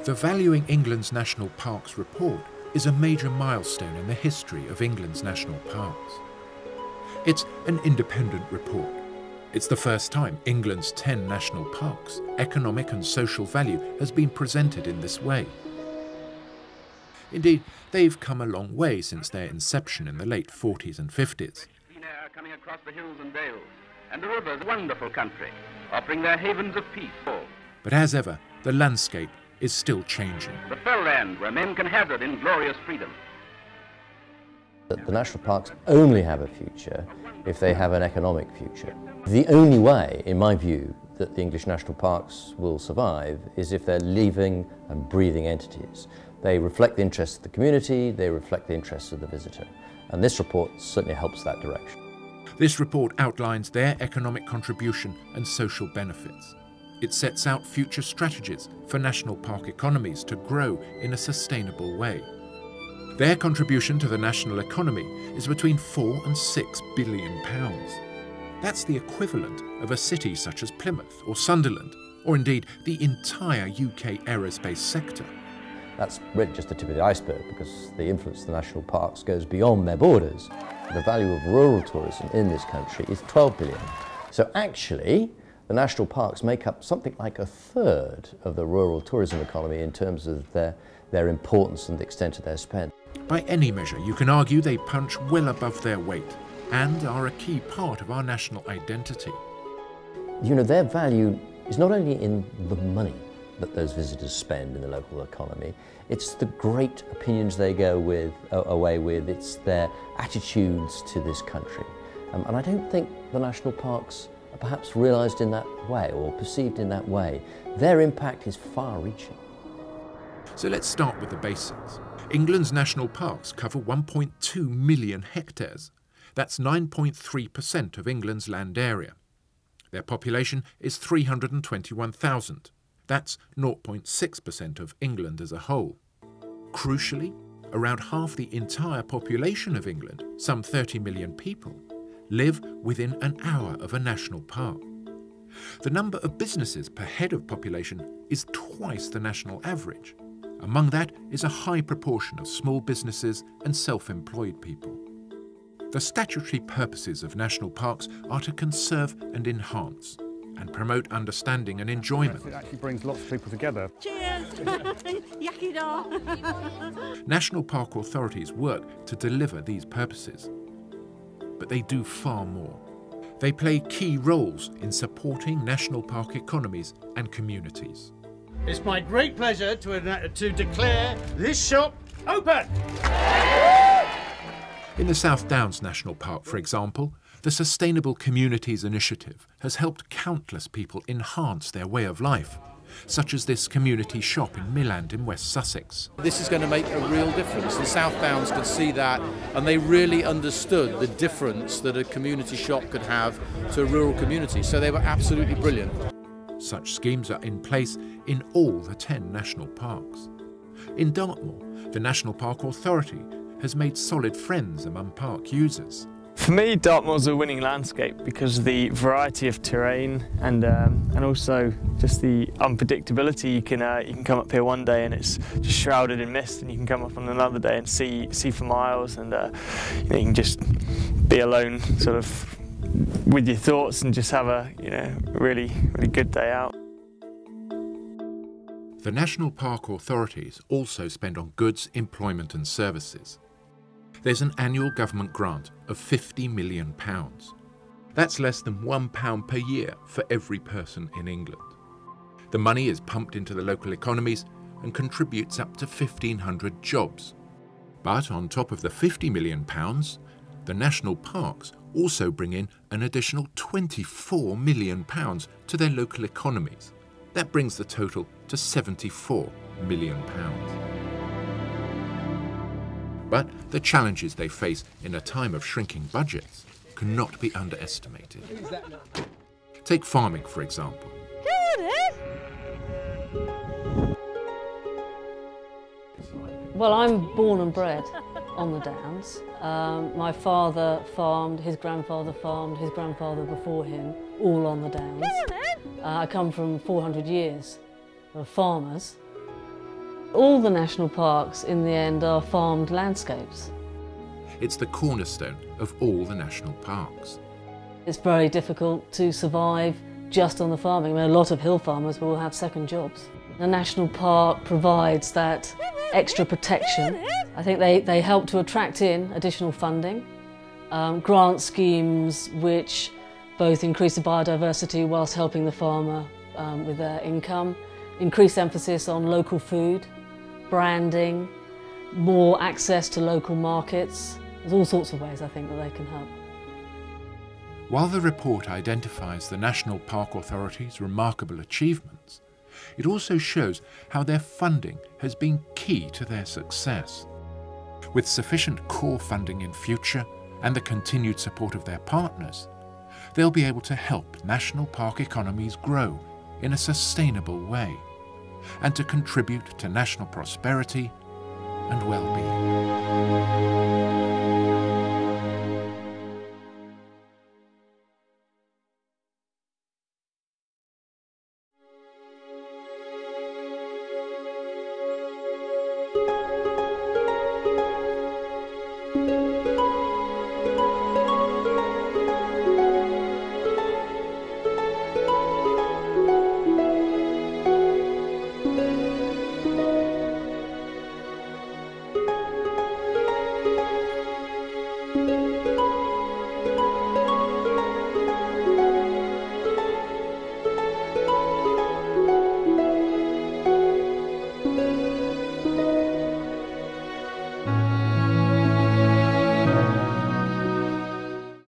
The Valuing England's National Parks report is a major milestone in the history of England's national parks. It's an independent report. It's the first time England's 10 national parks' economic and social value has been presented in this way. Indeed, they've come a long way since their inception in the late 40s and 50s. Clean air coming across the hills and dales, and the rivers, a wonderful country, offering their havens of peace. But as ever, the landscape is still changing. The fell land where men can hazard in glorious freedom. The national parks only have a future if they have an economic future. The only way, in my view, that the English national parks will survive is if they're living and breathing entities. They reflect the interests of the community, they reflect the interests of the visitor. And this report certainly helps that direction. This report outlines their economic contribution and social benefits. It sets out future strategies for national park economies to grow in a sustainable way. Their contribution to the national economy is between 4 and 6 billion pounds. That's the equivalent of a city such as Plymouth or Sunderland, or indeed the entire UK aerospace sector. That's really just the tip of the iceberg, because the influence of the national parks goes beyond their borders. The value of rural tourism in this country is 12 billion. So actually, the national parks make up something like a third of the rural tourism economy in terms of their importance and the extent of their spend. By any measure, you can argue they punch well above their weight and are a key part of our national identity. You know, their value is not only in the money that those visitors spend in the local economy, it's the great opinions they go away with, it's their attitudes to this country. And I don't think the national parks are perhaps realised in that way or perceived in that way. Their impact is far-reaching. So let's start with the basics. England's national parks cover 1.2 million hectares. That's 9.3% of England's land area. Their population is 321,000. That's 0.6% of England as a whole. Crucially, around half the entire population of England, some 30 million people, live within an hour of a national park. The number of businesses per head of population is twice the national average. Among that is a high proportion of small businesses and self-employed people. The statutory purposes of national parks are to conserve and enhance and promote understanding and enjoyment. It actually brings lots of people together. Cheers! Yakida! National park authorities work to deliver these purposes. But they do far more. They play key roles in supporting national park economies and communities. It's my great pleasure to declare this shop open! In the South Downs National Park, for example, the Sustainable Communities Initiative has helped countless people enhance their way of life, such as this community shop in Milland in West Sussex. This is going to make a real difference. The South Downs could see that, and they really understood the difference that a community shop could have to a rural community, so they were absolutely brilliant. Such schemes are in place in all the 10 national parks. In Dartmoor, the National Park Authority has made solid friends among park users. For me, Dartmoor's a winning landscape because of the variety of terrain and also just the unpredictability. You can come up here one day and it's just shrouded in mist, and you can come up on another day and see for miles, and you can just be alone, sort of with your thoughts, and just have a really good day out. The National Park authorities also spend on goods, employment and services. There's an annual government grant of £50 million. That's less than £1 per year for every person in England. The money is pumped into the local economies and contributes up to 1,500 jobs. But on top of the £50 million, the national parks also bring in an additional £24 million to their local economies. That brings the total to £74 million. But the challenges they face in a time of shrinking budgets cannot be underestimated. Take farming, for example. Well, I'm born and bred on the Downs. My father farmed, his grandfather farmed, his grandfather before him, all on the Downs. I come from 400 years of farmers. All the national parks in the end are farmed landscapes. It's the cornerstone of all the national parks. It's very difficult to survive just on the farming. I mean, a lot of hill farmers will have second jobs. The national park provides that extra protection. I think they help to attract in additional funding, grant schemes which both increase the biodiversity whilst helping the farmer with their income, increased emphasis on local food, branding, more access to local markets. There's all sorts of ways I think that they can help. While the report identifies the National Park Authority's remarkable achievements, it also shows how their funding has been key to their success. With sufficient core funding in future and the continued support of their partners, they'll be able to help national park economies grow in a sustainable way and to contribute to national prosperity and well-being.